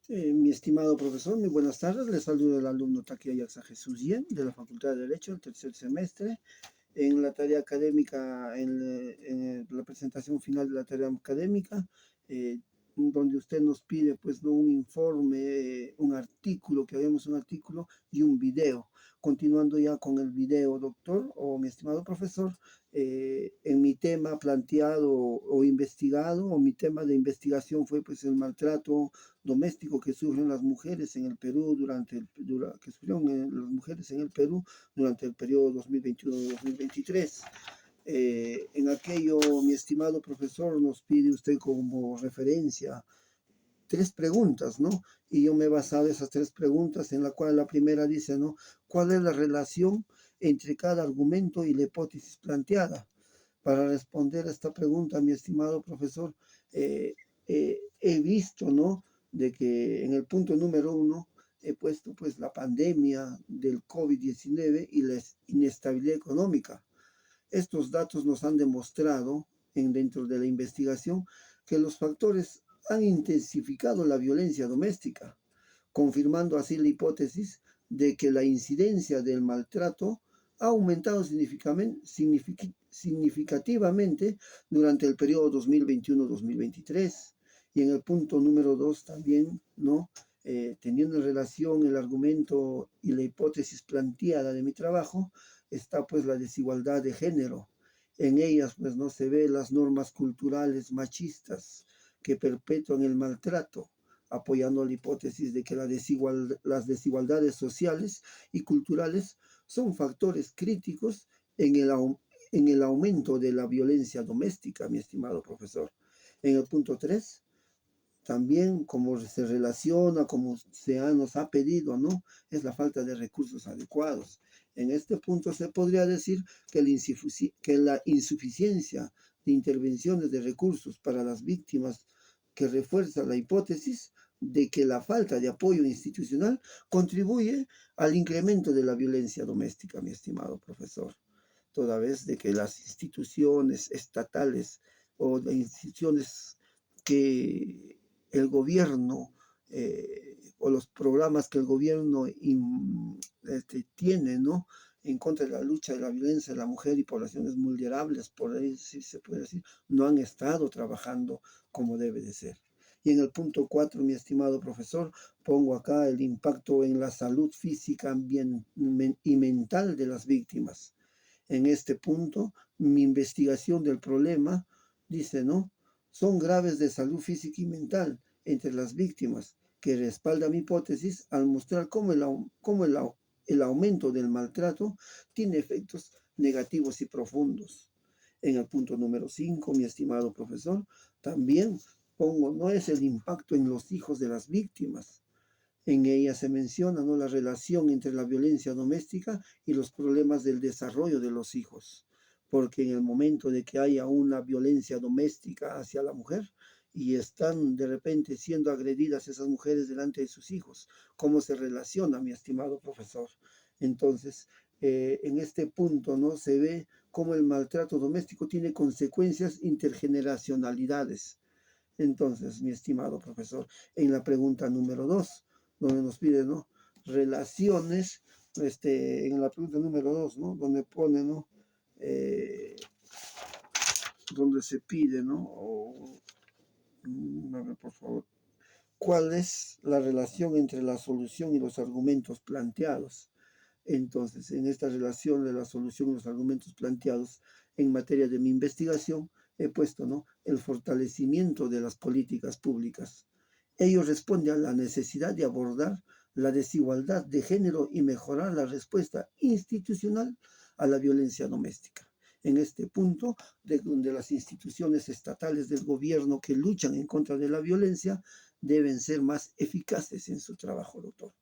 Mi estimado profesor, muy buenas tardes. Le saludo el alumno Taquia Yaxa Jesús Yen de la Facultad de Derecho, el tercer semestre. En la tarea académica, en la presentación final de la tarea académica, eh, donde usted nos pide, pues, ¿no? Un informe, un artículo, que hagamos un artículo y un video. Continuando ya con el video, doctor o mi estimado profesor, en mi tema planteado o investigado, o mi tema de investigación fue, pues, el maltrato doméstico que sufren las mujeres en el Perú que sufrieron las mujeres en el Perú durante el periodo 2021-2023. En aquello, mi estimado profesor, nos pide usted como referencia tres preguntas, ¿no? Y yo me he basado en esas tres preguntas, en la cual la primera dice, ¿no? ¿Cuál es la relación entre cada argumento y la hipótesis planteada? Para responder a esta pregunta, mi estimado profesor, he visto, ¿no? De que en el punto número uno he puesto, pues, la pandemia del COVID-19 y la inestabilidad económica. Estos datos nos han demostrado, dentro de la investigación, que los factores han intensificado la violencia doméstica, confirmando así la hipótesis de que la incidencia del maltrato ha aumentado significativamente durante el periodo 2021-2023. Y en el punto número dos también, ¿no? Teniendo en relación el argumento y la hipótesis planteada de mi trabajo, está, pues, la desigualdad de género. En ellas, pues, no se ve las normas culturales machistas que perpetúan el maltrato, apoyando la hipótesis de que las desigualdades sociales y culturales son factores críticos en el aumento de la violencia doméstica, mi estimado profesor. En el punto 3 también, como se relaciona, como nos ha pedido, ¿no? Es la falta de recursos adecuados. En este punto se podría decir que la insuficiencia de intervenciones de recursos para las víctimas, que refuerza la hipótesis de que la falta de apoyo institucional contribuye al incremento de la violencia doméstica, mi estimado profesor, toda vez de que las instituciones estatales o las instituciones que el gobierno, o los programas que el gobierno tiene, ¿no? En contra de la lucha de la violencia de la mujer y poblaciones vulnerables, por ahí sí se puede decir, no han estado trabajando como debe de ser. Y en el punto 4, mi estimado profesor, pongo acá el impacto en la salud física y mental de las víctimas. En este punto, mi investigación del problema dice, ¿no? Son graves de salud física y mental entre las víctimas, que respalda mi hipótesis al mostrar el aumento del maltrato tiene efectos negativos y profundos. En el punto número 5, mi estimado profesor, también pongo, no es el impacto en los hijos de las víctimas. En ella se menciona, ¿no?, la relación entre la violencia doméstica y los problemas del desarrollo de los hijos, porque en el momento de que haya una violencia doméstica hacia la mujer y están de repente siendo agredidas esas mujeres delante de sus hijos, ¿cómo se relaciona, mi estimado profesor? Entonces, en este punto, ¿no?, se ve cómo el maltrato doméstico tiene consecuencias intergeneracionalidades. Entonces, mi estimado profesor, en la pregunta número 2, donde nos pide, ¿no?, relaciones, en la pregunta número 2, ¿no?, donde pone, ¿no?, eh, donde se pide, ¿no?, a ver, por favor, ¿cuál es la relación entre la solución y los argumentos planteados? Entonces, en esta relación de la solución y los argumentos planteados en materia de mi investigación, he puesto, ¿no?, el fortalecimiento de las políticas públicas. Ello responde a la necesidad de abordar la desigualdad de género y mejorar la respuesta institucional a la violencia doméstica. En este punto, de donde las instituciones estatales del gobierno que luchan en contra de la violencia deben ser más eficaces en su trabajo, doctor.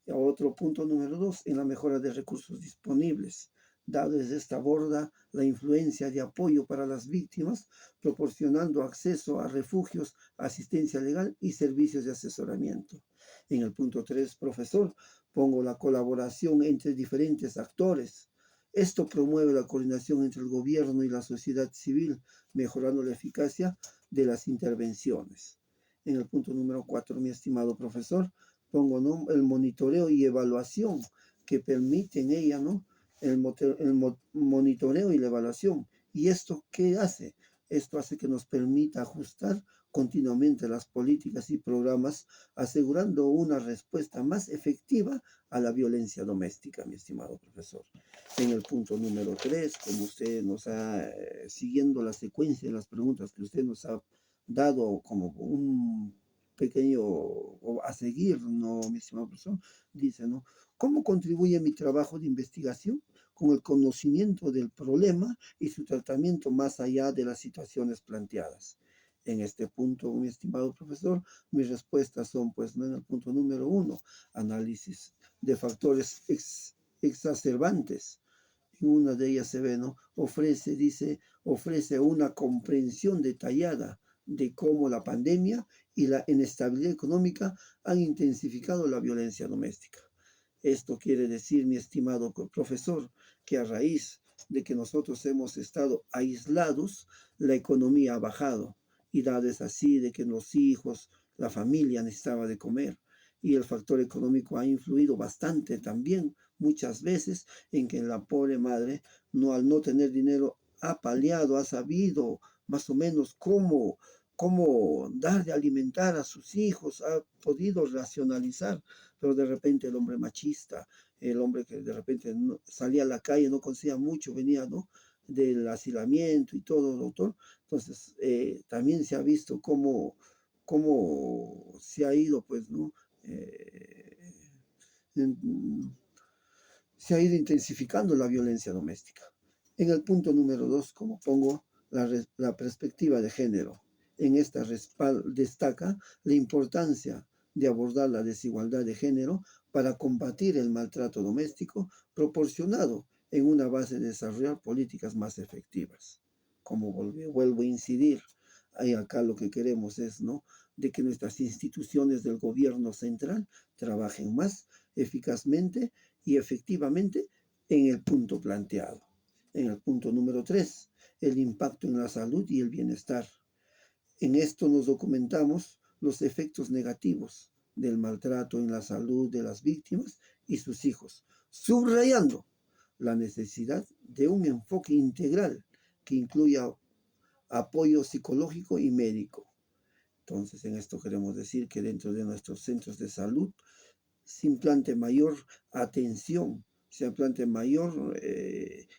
Y otro punto número 2, en la mejora de recursos disponibles. Dado desde esta borda la influencia de apoyo para las víctimas, proporcionando acceso a refugios, asistencia legal y servicios de asesoramiento. En el punto 3, profesor, pongo la colaboración entre diferentes actores. Esto promueve la coordinación entre el gobierno y la sociedad civil, mejorando la eficacia de las intervenciones. En el punto número 4, mi estimado profesor, pongo, ¿no?, el monitoreo y evaluación que permiten ella, ¿no? El monitoreo y la evaluación. ¿Y esto qué hace? Esto hace que nos permita ajustar continuamente las políticas y programas, asegurando una respuesta más efectiva a la violencia doméstica, mi estimado profesor. En el punto número 3, como usted nos ha, siguiendo la secuencia de las preguntas que usted nos ha dado como un pequeño o a seguir, ¿no, mi estimado profesor? Dice, ¿no? ¿Cómo contribuye mi trabajo de investigación con el conocimiento del problema y su tratamiento más allá de las situaciones planteadas? En este punto, mi estimado profesor, mis respuestas son, pues, ¿no?, en el punto número 1, análisis de factores exacerbantes. En una de ellas se ve, ¿no? Ofrece una comprensión detallada de cómo la pandemia y la inestabilidad económica han intensificado la violencia doméstica. Esto quiere decir, mi estimado profesor, que a raíz de que nosotros hemos estado aislados, la economía ha bajado, y dado es así de que los hijos, la familia necesitaba de comer, y el factor económico ha influido bastante también, muchas veces, en que la pobre madre, no, al no tener dinero, ha paliado, ha sabido más o menos cómo dar de alimentar a sus hijos, ha podido racionalizar, pero de repente el hombre machista, el hombre que de repente salía a la calle, no conseguía mucho, venía, ¿no?, del hacinamiento y todo, doctor. Entonces, también se ha visto cómo se ha ido, pues, ¿no? Eh, en- Se ha ido intensificando la violencia doméstica. En el punto número 2, como pongo la perspectiva de género, en esta destaca la importancia de abordar la desigualdad de género para combatir el maltrato doméstico, proporcionado en una base de desarrollar políticas más efectivas. Como vuelvo a incidir, ahí acá lo que queremos es, ¿no?, de que nuestras instituciones del gobierno central trabajen más eficazmente y efectivamente en el punto planteado. En el punto número 3, el impacto en la salud y el bienestar. En esto nos documentamos los efectos negativos del maltrato en la salud de las víctimas y sus hijos, subrayando la necesidad de un enfoque integral que incluya apoyo psicológico y médico. Entonces, en esto queremos decir que dentro de nuestros centros de salud se implante mayor atención, se implante mayor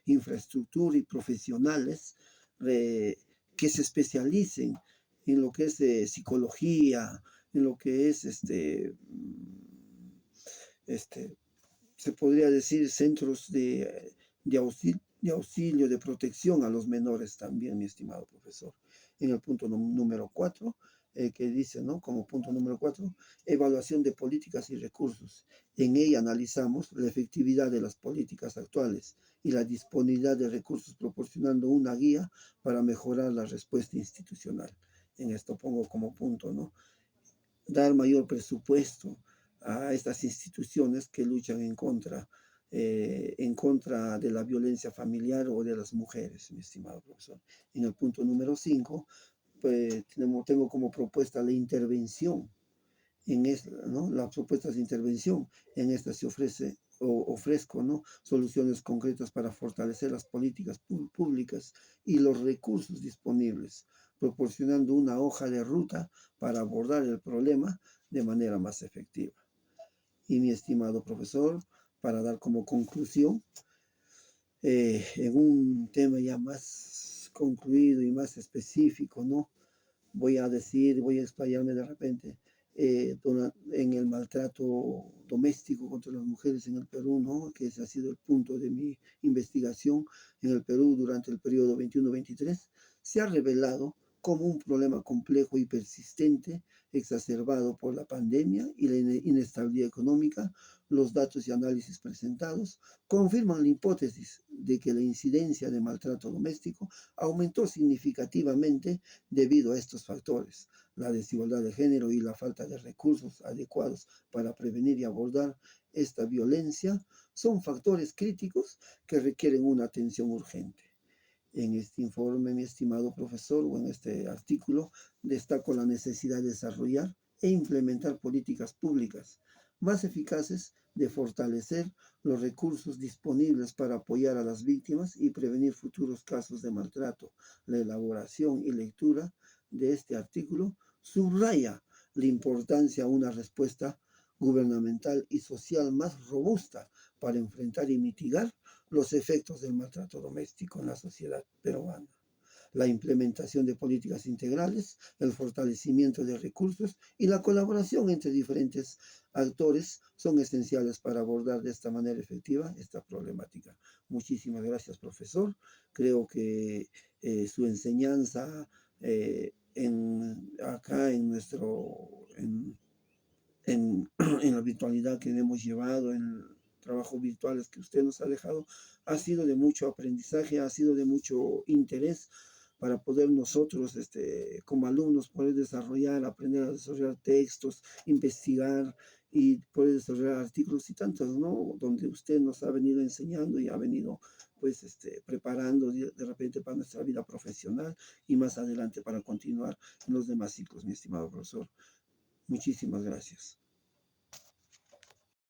infraestructura y profesionales que se especialicen en lo que es psicología, en lo que es este, se podría decir centros de auxilio, de protección a los menores también, mi estimado profesor. En el punto número 4, que dice, ¿no?, como punto número 4, evaluación de políticas y recursos. En ella analizamos la efectividad de las políticas actuales y la disponibilidad de recursos, proporcionando una guía para mejorar la respuesta institucional. En esto pongo como punto, ¿no?, dar mayor presupuesto a estas instituciones que luchan en contra de la violencia familiar o de las mujeres, mi estimado profesor. En el punto número 5, pues, tengo como propuesta la intervención. En esta, ¿no?, las propuestas de intervención. En esta se ofrezco, ¿no?, soluciones concretas para fortalecer las políticas públicas y los recursos disponibles, proporcionando una hoja de ruta para abordar el problema de manera más efectiva. Y mi estimado profesor, para dar como conclusión, en un tema ya más concluido y más específico, ¿no?, voy a explayarme de repente en el maltrato doméstico contra las mujeres en el Perú, ¿no?, que ese ha sido el punto de mi investigación en el Perú durante el periodo 21-23, se ha revelado como un problema complejo y persistente, exacerbado por la pandemia y la inestabilidad económica. Los datos y análisis presentados confirman la hipótesis de que la incidencia de maltrato doméstico aumentó significativamente debido a estos factores: la desigualdad de género y la falta de recursos adecuados para prevenir y abordar esta violencia son factores críticos que requieren una atención urgente. En este informe, mi estimado profesor, o en este artículo, destaco la necesidad de desarrollar e implementar políticas públicas más eficaces de fortalecer los recursos disponibles para apoyar a las víctimas y prevenir futuros casos de maltrato. La elaboración y lectura de este artículo subraya la importancia de una respuesta gubernamental y social más robusta para enfrentar y mitigar los efectos del maltrato doméstico en la sociedad peruana. La implementación de políticas integrales, el fortalecimiento de recursos y la colaboración entre diferentes actores son esenciales para abordar de esta manera efectiva esta problemática. Muchísimas gracias, profesor. Creo que su enseñanza acá en en la virtualidad que hemos llevado, en trabajos virtuales que usted nos ha dejado, ha sido de mucho aprendizaje, ha sido de mucho interés para poder nosotros, como alumnos, poder desarrollar, aprender a desarrollar textos, investigar y poder desarrollar artículos y tantos, ¿no? Donde usted nos ha venido enseñando y ha venido, pues, preparando de repente para nuestra vida profesional y más adelante para continuar en los demás ciclos, mi estimado profesor. Muchísimas gracias.